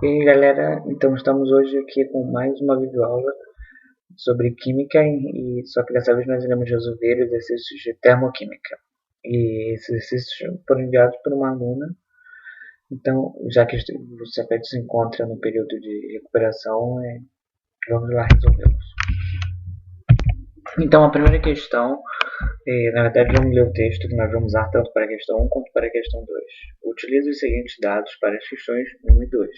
E aí galera, então estamos hoje aqui com mais uma videoaula sobre química, e só que dessa vez nós iremos resolver exercícios de termoquímica. E esses exercícios foram enviados por uma aluna, então já que o Cefet se encontra no período de recuperação, vamos lá resolvê-los. Então a primeira questão, na verdade vamos ler o texto que nós vamos usar tanto para a questão 1 quanto para a questão 2. Utilize os seguintes dados para as questões 1 e 2.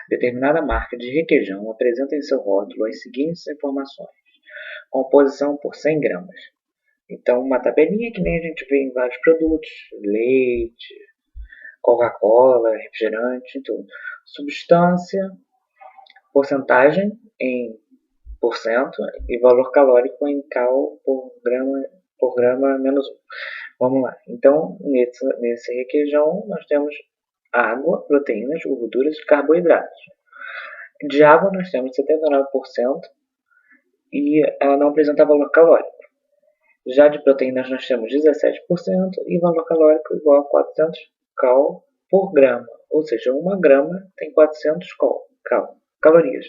Determinada marca de requeijão apresenta em seu rótulo as seguintes informações. Composição por 100 gramas. Então, uma tabelinha que nem a gente vê em vários produtos, leite, Coca-Cola, refrigerante, tudo. Substância, porcentagem em porcento e valor calórico em cal por grama menos 1. Vamos lá. Então, nesse requeijão, nós temos água, proteínas, gorduras e carboidratos. De água, nós temos 79% e ela não apresenta valor calórico. Já de proteínas, nós temos 17% e valor calórico igual a 400 cal por grama. Ou seja, 1 grama tem 400 calorias.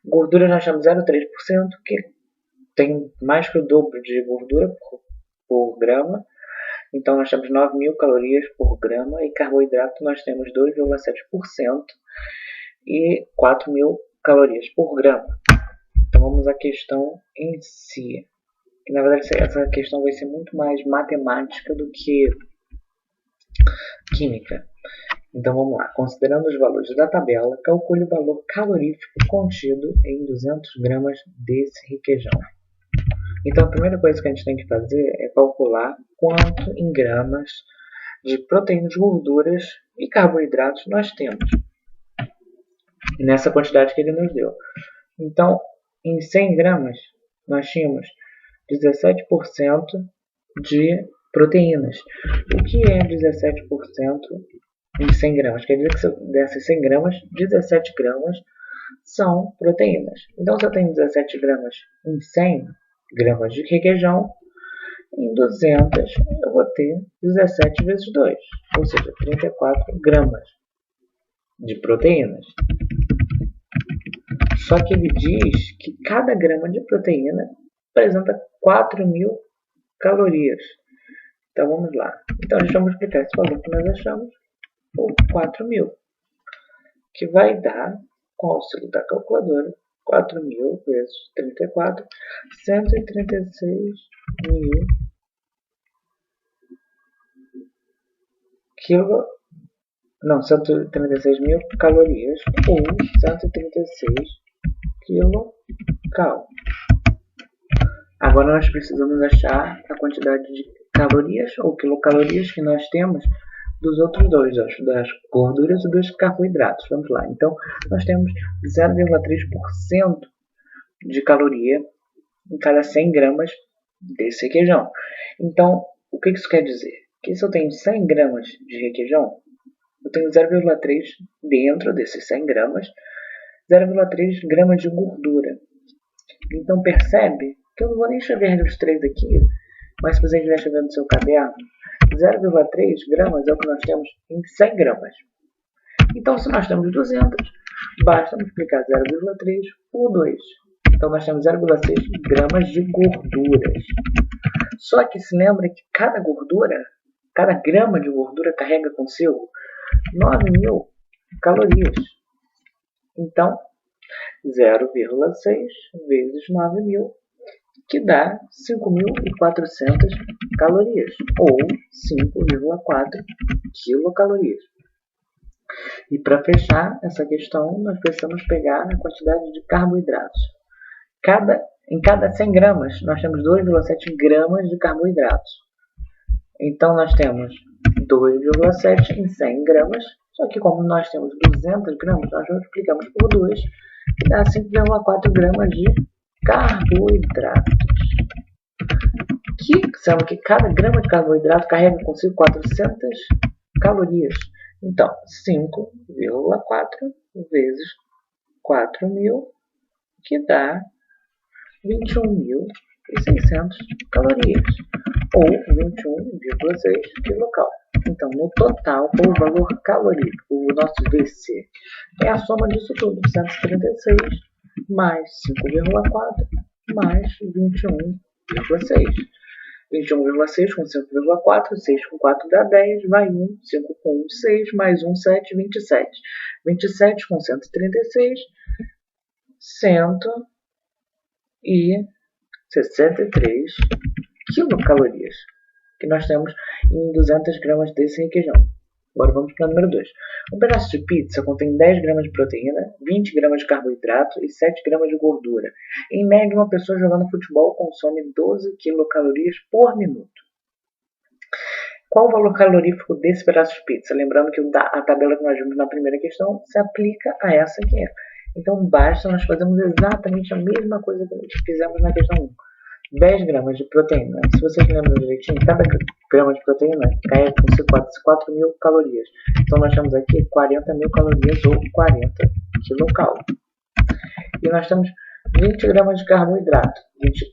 Gordura nós temos 0,3%, que tem mais que o dobro de gordura por grama. Então nós temos 9.000 calorias por grama, e carboidrato nós temos 2,7% e 4.000 calorias por grama. Então vamos à questão em si. E, na verdade essa questão vai ser muito mais matemática do que química. Então vamos lá. Considerando os valores da tabela, calcule o valor calorífico contido em 200 gramas desse requeijão. Então a primeira coisa que a gente tem que fazer é calcular quanto em gramas de proteínas, gorduras e carboidratos nós temos nessa quantidade que ele nos deu. Então, em 100 gramas, nós tínhamos 17% de proteínas. O que é 17% em 100 gramas? Quer dizer que dessas 100 gramas, 17 gramas são proteínas. Então, se eu tenho 17 gramas em 100 gramas de requeijão, em 200 eu vou ter 17 vezes 2, ou seja, 34 gramas de proteínas. Só que ele diz que cada grama de proteína apresenta 4.000 calorias. Então vamos lá. Então a gente vai multiplicar esse valor que nós achamos por 4.000, que vai dar, com o auxílio da calculadora, 4.000 vezes 34, 136.000 136.000 calorias, ou 136 quilocal. Agora nós precisamos achar a quantidade de calorias ou quilocalorias que nós temos dos outros dois, das gorduras e dos carboidratos. Vamos lá. Então, nós temos 0,3% de caloria em cada 100 gramas desse requeijão. Então, o que isso quer dizer? Que se eu tenho 100 gramas de requeijão, eu tenho 0,3 dentro desses 100 gramas, 0,3 gramas de gordura. Então, percebe que eu não vou nem escrever os 3 aqui, mas se você estiver escrevendo no seu caderno, 0,3 gramas é o que nós temos em 100 gramas. Então, se nós temos 200, basta multiplicar 0,3 por 2. Então, nós temos 0,6 gramas de gorduras. Só que se lembra que cada grama de gordura carrega consigo 9.000 calorias. Então, 0,6 vezes 9.000, que dá 5.400 calorias, ou 5,4 quilocalorias. E para fechar essa questão, nós precisamos pegar a quantidade de carboidratos. Em cada 100 gramas, nós temos 2,7 gramas de carboidratos. Então, nós temos 2,7 em 100 gramas, só que como nós temos 200 gramas, nós multiplicamos por 2, que dá 5,4 gramas de carboidratos. Sendo que cada grama de carboidrato carrega consigo 400 calorias. Então, 5,4 vezes 4.000, que dá 21.600 calorias, ou 21,6 quilocal. Então, no total, o valor calórico, o nosso VC, é a soma disso tudo, 136 mais 5,4 mais 21,6. 21,6 com 5,4, 6 com 4 dá 10, vai 1, 5 com 1, 6, mais 1, 7, 27. 27 com 136, 163 quilocalorias que nós temos em 200 gramas desse requeijão. Agora vamos para o número 2. Um pedaço de pizza contém 10 gramas de proteína, 20 gramas de carboidrato e 7 gramas de gordura. Em média, uma pessoa jogando futebol consome 12 quilocalorias por minuto. Qual o valor calorífico desse pedaço de pizza? Lembrando que a tabela que nós vimos na primeira questão se aplica a essa aqui. Então basta nós fazermos exatamente a mesma coisa que fizemos na questão 1. 10 gramas de proteína. Se vocês lembram direitinho, cada grama de proteína carrega com 4 mil calorias. Então nós temos aqui 40 mil calorias ou 40 quilocal. E nós temos 20 gramas de carboidrato.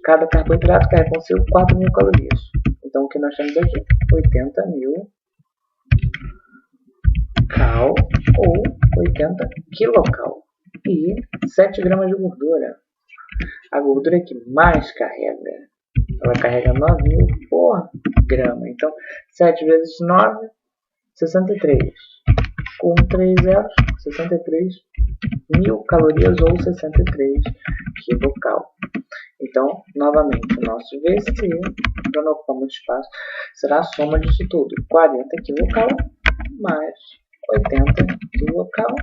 Cada carboidrato carrega consigo 4 mil calorias. Então o que nós temos aqui? 80 mil cal ou 80 quilocal. E 7 gramas de gordura. A gordura que mais carrega, ela carrega 9 mil por grama. Então, 7 vezes 9, 63. Com 3 zeros, 63 mil calorias ou 63 quilocal. Então, novamente, o nosso VC, para não ocupar muito espaço, será a soma disso tudo. 40 quilocal mais 80 quilocal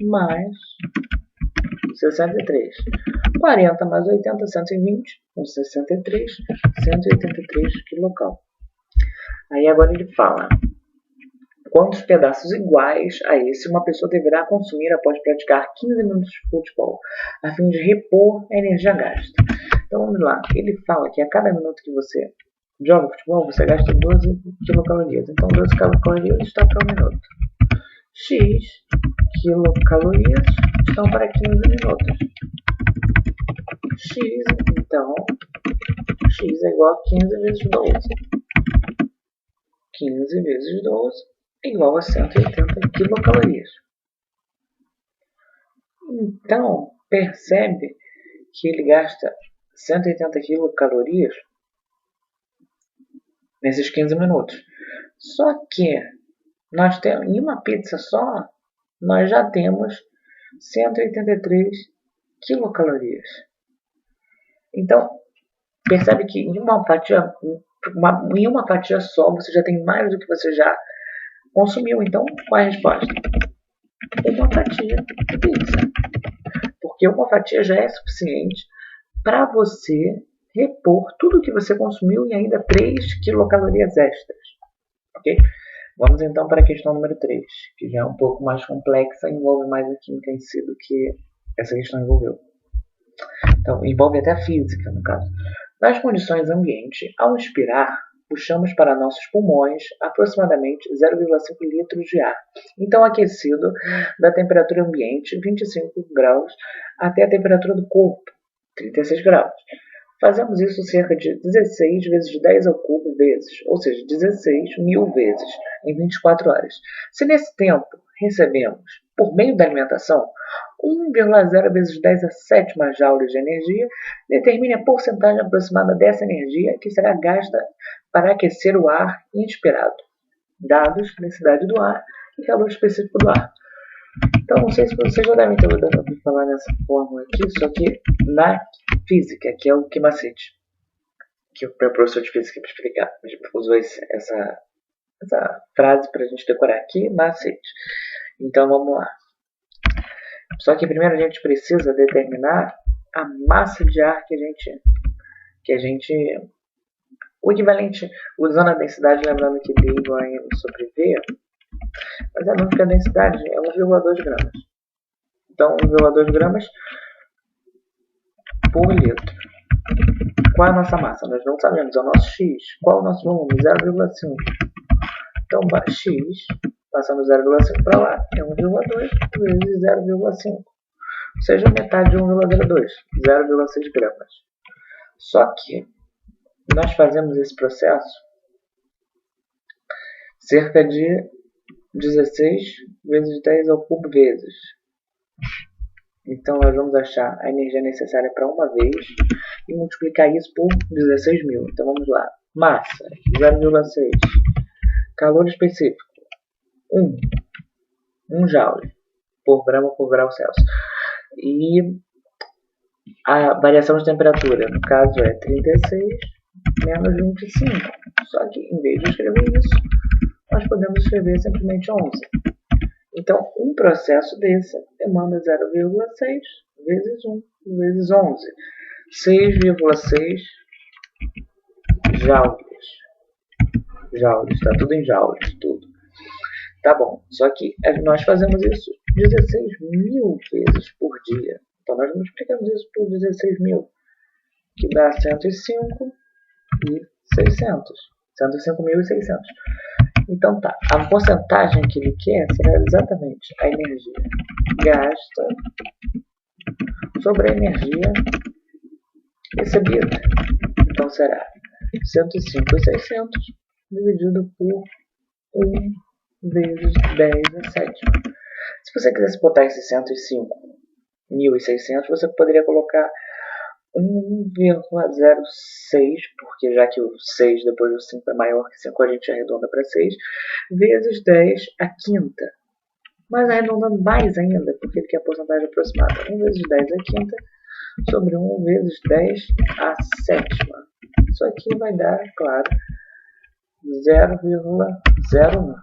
mais 63. 40 mais 80, 120, com 63, 183 quilocal. Aí agora ele fala, quantos pedaços iguais a esse uma pessoa deverá consumir após praticar 15 minutos de futebol, a fim de repor a energia gasta? Então vamos lá, ele fala que a cada minuto que você joga futebol, você gasta 12 quilocalorias. Então 12 quilocalorias está para um minuto. X quilocalorias estão para 15 minutos. X, então, X é igual a 15 vezes 12. 15 vezes 12 é igual a 180 quilocalorias. Então, percebe que ele gasta 180 quilocalorias nesses 15 minutos. Só que nós temos, em uma pizza só, nós já temos 183 quilocalorias. Então, percebe que em uma fatia só você já tem mais do que você já consumiu. Então, qual é a resposta? Uma fatia de pizza. Porque uma fatia já é suficiente para você repor tudo que você consumiu e ainda 3 quilocalorias extras. Ok? Vamos então para a questão número 3, que já é um pouco mais complexa e envolve mais a química em si do que essa questão envolveu. Então, envolve até a física, no caso. Nas condições ambiente, ao inspirar, puxamos para nossos pulmões aproximadamente 0,5 litros de ar. Então, aquecido da temperatura ambiente, 25 graus, até a temperatura do corpo, 36 graus. Fazemos isso cerca de 16 vezes 10 ao cubo vezes, ou seja, 16 mil vezes em 24 horas. Se nesse tempo recebemos, por meio da alimentação, 1,0 vezes 10 a 7 joules de energia, determine a porcentagem aproximada dessa energia que será gasta para aquecer o ar inspirado. Dados, densidade do ar e calor específico do ar. Então, não sei se vocês já devem ter ouvido falar nessa fórmula aqui, só que na física, que é o que macete, que o meu professor de física me explicar, usou essa frase para a gente decorar aqui, macete. Então, vamos lá. Só que primeiro a gente precisa determinar a massa de ar que a gente o equivalente, usando a densidade, lembrando que D igual a M sobre V, mas a única densidade é 1,2 gramas. Então, 1,2 gramas por litro. Qual é a nossa massa? Nós não sabemos, é o nosso X. Qual é o nosso volume? 0,5. Então, X, passando 0,5 para lá, é 1,2 vezes 0,5. Ou seja, metade de 1,02, 0,6 gramas. Só que nós fazemos esse processo cerca de 16 vezes 10 ao cubo vezes. Então nós vamos achar a energia necessária para uma vez e multiplicar isso por 16.000. Então vamos lá. Massa, 0,6. Calor específico, 1 joule por grama por grau Celsius. E a variação de temperatura, no caso, é 36 menos 25. Só que, em vez de escrever isso, nós podemos escrever simplesmente 11. Então, um processo desse demanda 0,6 vezes 1 vezes 11. 6,6 joules. Joules, está tudo em joules, tudo. Tá bom, só que nós fazemos isso 16.000 vezes por dia. Então, nós multiplicamos isso por 16.000, que dá 105.600. 105.600. Então, tá. A porcentagem que ele quer será exatamente a energia gasta sobre a energia recebida. Então, será 105.600 dividido por 1 vezes 10 a sétima. Se você quisesse botar esse 105.600, você poderia colocar 1,06, porque já que o 6 depois do 5 é maior que 5, a gente arredonda para 6, vezes 10 a quinta. Mas arredondando mais ainda, porque ele quer a porcentagem aproximada. 1 vezes 10 a quinta sobre 1 vezes 10 a sétima. Isso aqui vai dar, claro, 0,01.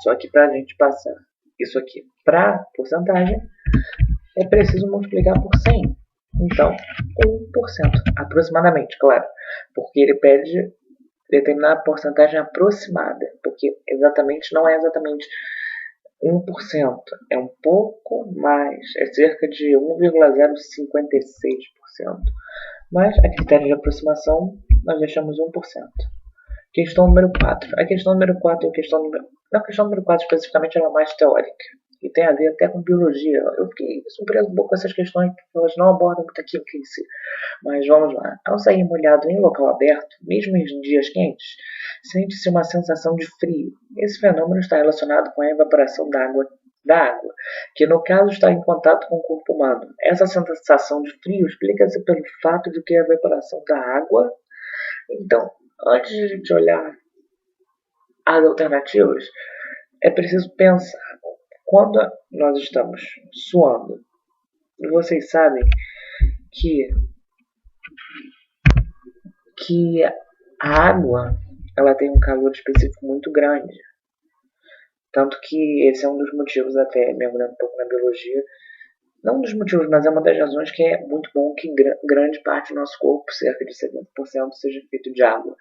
Só que para a gente passar isso aqui para porcentagem, é preciso multiplicar por 100. Então, 1%, aproximadamente, claro, porque ele pede determinar a porcentagem aproximada, porque exatamente não é exatamente 1%, é um pouco mais, é cerca de 1,056%, mas a critério de aproximação nós deixamos 1%. Questão número 4. A questão número 4 é a questão número... Não, a questão número 4 especificamente ela é mais teórica e tem a ver até com biologia. Eu fiquei surpreso um pouco com essas questões, porque elas não abordam muito a química em si. Mas vamos lá. Ao sair molhado em local aberto, mesmo em dias quentes, sente-se uma sensação de frio. Esse fenômeno está relacionado com a evaporação da água, que no caso está em contato com o corpo humano. Essa sensação de frio explica-se pelo fato de que a evaporação da água... Então, antes de a gente olhar as alternativas, é preciso pensar. Quando nós estamos suando, vocês sabem que a água ela tem um calor específico muito grande. Tanto que esse é um dos motivos, até mergulhando um pouco na biologia, não um dos motivos, mas é uma das razões que é muito bom que grande parte do nosso corpo, cerca de 70%, seja feito de água.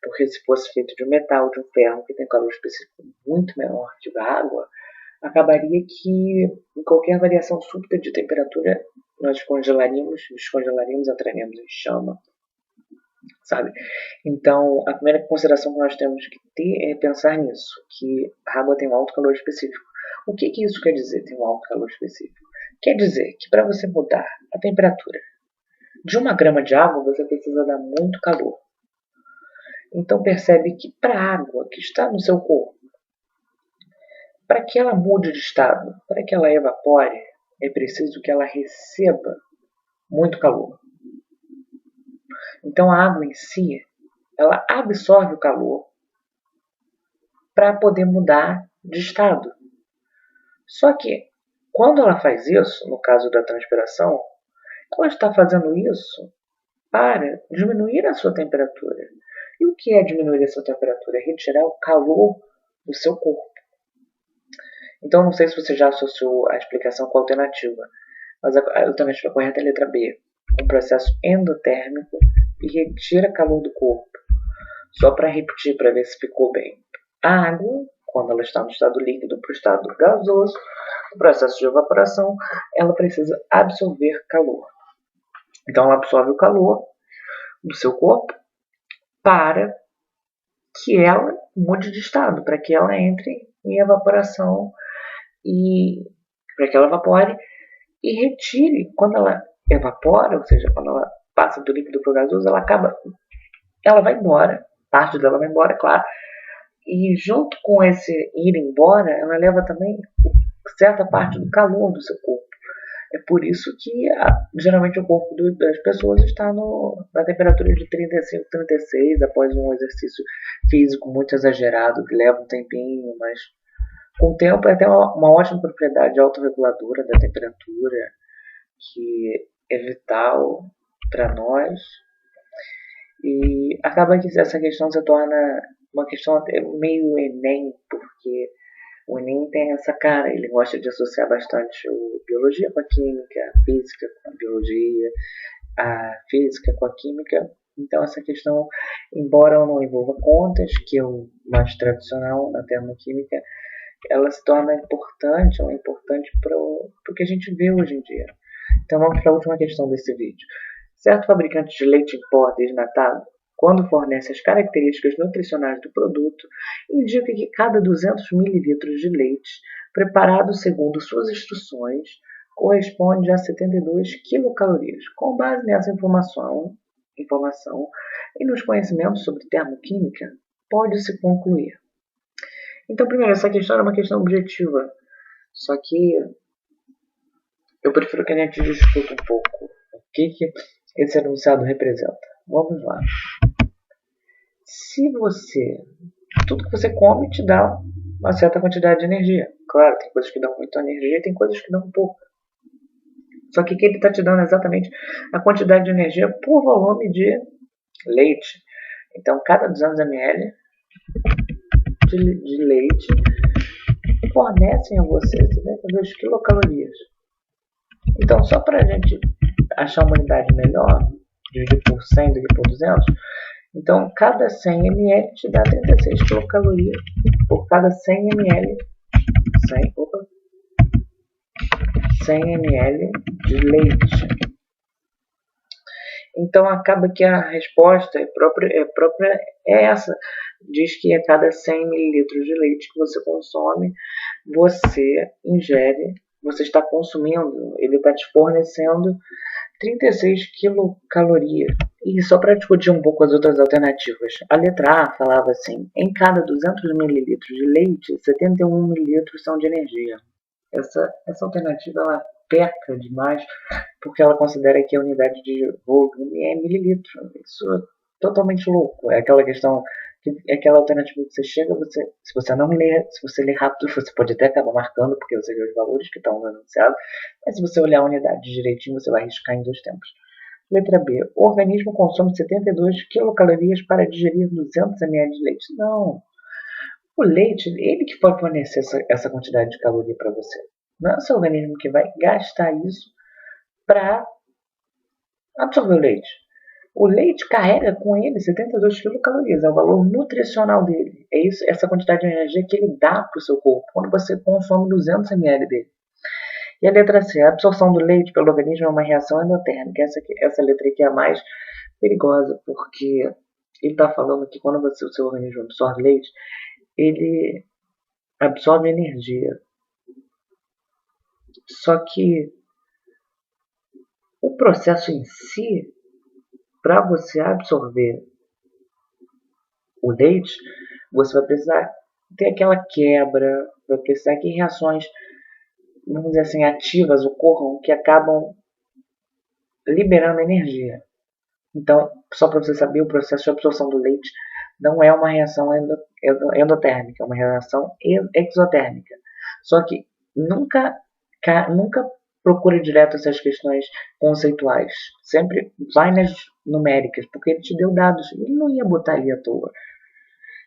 Porque se fosse feito de um metal, de um ferro, que tem calor específico muito menor que a água, acabaria que em qualquer variação súbita de temperatura nós descongelaríamos, entraríamos em chama, sabe? Então, a primeira consideração que nós temos que ter é pensar nisso, que a água tem um alto calor específico. O que isso quer dizer, tem um alto calor específico? Quer dizer que para você mudar a temperatura de 1 grama de água, você precisa dar muito calor. Então percebe que para a água que está no seu corpo, para que ela mude de estado, para que ela evapore, é preciso que ela receba muito calor. Então a água em si, ela absorve o calor para poder mudar de estado. Só que quando ela faz isso, no caso da transpiração, ela está fazendo isso para diminuir a sua temperatura. E o que é diminuir a sua temperatura? É retirar o calor do seu corpo. Então, não sei se você já associou a explicação com a alternativa, mas a alternativa correta é a letra B. Um processo endotérmico e retira calor do corpo. Só para repetir, para ver se ficou bem. A água, quando ela está no estado líquido para o estado gasoso, no processo de evaporação, ela precisa absorver calor. Então, ela absorve o calor do seu corpo para que ela mude de estado, para que ela entre em evaporação e para que ela evapore e retire. Quando ela evapora, ou seja, quando ela passa do líquido para o gasoso, ela vai embora, parte dela vai embora, claro, E junto com esse ir embora, ela leva também certa parte do calor do seu corpo. É por isso que geralmente o corpo das pessoas está na temperatura de 35, 36 após um exercício físico muito exagerado, que leva um tempinho, mas com o tempo é até uma ótima propriedade autorreguladora da temperatura, que é vital para nós. E acaba que essa questão se torna uma questão até meio Enem, porque o Enem tem essa cara, ele gosta de associar bastante a biologia com a química, a física com a biologia, a física com a química. Então essa questão, embora não envolva contas, que é o mais tradicional na termoquímica, ela se torna importante, ela é importante para o que a gente vê hoje em dia. Então vamos para a última questão desse vídeo. Certo fabricante de leite em pó desnatado, quando fornece as características nutricionais do produto, indica que cada 200 ml de leite, preparado segundo suas instruções, corresponde a 72 quilocalorias. Com base nessa informação e nos conhecimentos sobre termoquímica, pode-se concluir. Então, primeiro, essa questão é uma questão objetiva, só que eu prefiro que a gente discuta um pouco o que esse enunciado representa. Vamos lá. Tudo que você come te dá uma certa quantidade de energia. Claro, tem coisas que dão muita energia e tem coisas que dão pouco. Só que ele está te dando exatamente a quantidade de energia por volume de leite. Então, cada 200 ml de leite fornecem a você 72 quilocalorias. Então, só para a gente achar uma unidade melhor, dividir por 100 do que por 200, então cada 100 ml te dá 36 quilocalorias por cada 100 ml, 100 ml de leite. Então acaba que a resposta é essa. Diz que a cada 100 ml de leite que você consome, você ingere, você está consumindo, ele está te fornecendo 36 quilocalorias. E só para discutir um pouco as outras alternativas, a letra A falava assim: em cada 200 ml de leite, 71 ml são de energia. Essa alternativa ela peca demais, porque ela considera que a unidade de volume é mililitro. Isso é totalmente louco. É aquela questão, é aquela alternativa que você chega, se você não ler, se você ler rápido, você pode até acabar marcando, porque você vê os valores que estão anunciados, mas se você olhar a unidade direitinho, você vai riscar em 2 tempos. Letra B. O organismo consome 72 quilocalorias para digerir 200 ml de leite. Não. O leite, ele que vai fornecer essa quantidade de caloria para você. Não é o seu organismo que vai gastar isso para absorver o leite. O leite carrega com ele 72 quilocalorias, é o valor nutricional dele. É isso, essa quantidade de energia que ele dá para o seu corpo quando você consome 200 ml dele. E a letra C, a absorção do leite pelo organismo é uma reação endotérmica. Essa letra aqui é a mais perigosa, porque ele está falando que quando o seu organismo absorve leite, ele absorve energia. Só que o processo em si, para você absorver o leite, você vai precisar ter aquela quebra, vai precisar que reações, vamos dizer assim, ativas ocorram que acabam liberando energia. Então, só para você saber, o processo de absorção do leite não é uma reação endotérmica, é uma reação exotérmica. Só que nunca procure direto essas questões conceituais. Sempre vai nas numéricas, porque ele te deu dados. Ele não ia botar ali à toa.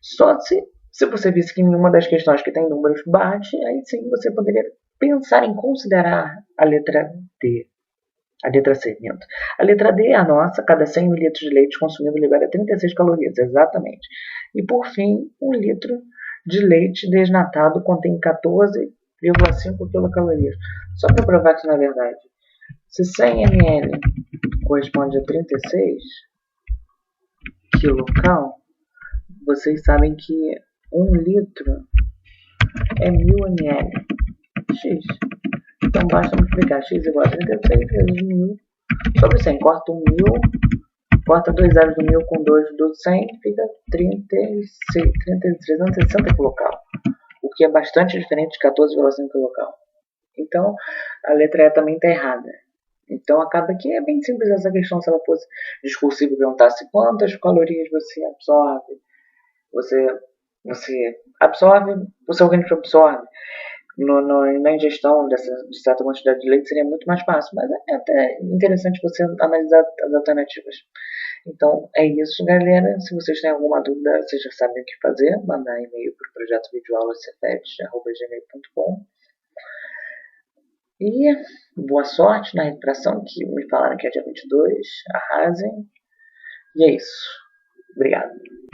Só se você visse que nenhuma das questões que tem números bate, aí sim você poderia pensar em considerar a letra D. A letra C, minto. A letra D é a nossa. Cada 100 ml de leite consumido libera 36 calorias, exatamente. E por fim, 1 litro de leite desnatado contém 14,5 quilocalorias. Só para provar que, na verdade, se 100 ml corresponde a 36 quilocal, vocês sabem que 1 litro é 1000 ml. X. Então basta multiplicar x igual a 36 vezes 1000 sobre 100. Corta o 1000 Corta 2 zeros do 1000 com 2 do 100, fica 360 local. O que é bastante diferente de 14,5 local. Então, a letra E também está errada. Então, acaba que é bem simples essa questão. Se ela fosse discursiva e perguntasse quantas calorias você absorve, você absorve, o seu organismo absorve na ingestão de certa quantidade de leite, seria muito mais fácil. Mas é até interessante você analisar as alternativas. Então, é isso, galera. Se vocês têm alguma dúvida, vocês já sabem o que fazer. Mandar e-mail para o projeto videoaulascefet@gmail.com. E boa sorte na recuperação, que me falaram que é dia 22. Arrasem. E é isso. Obrigado.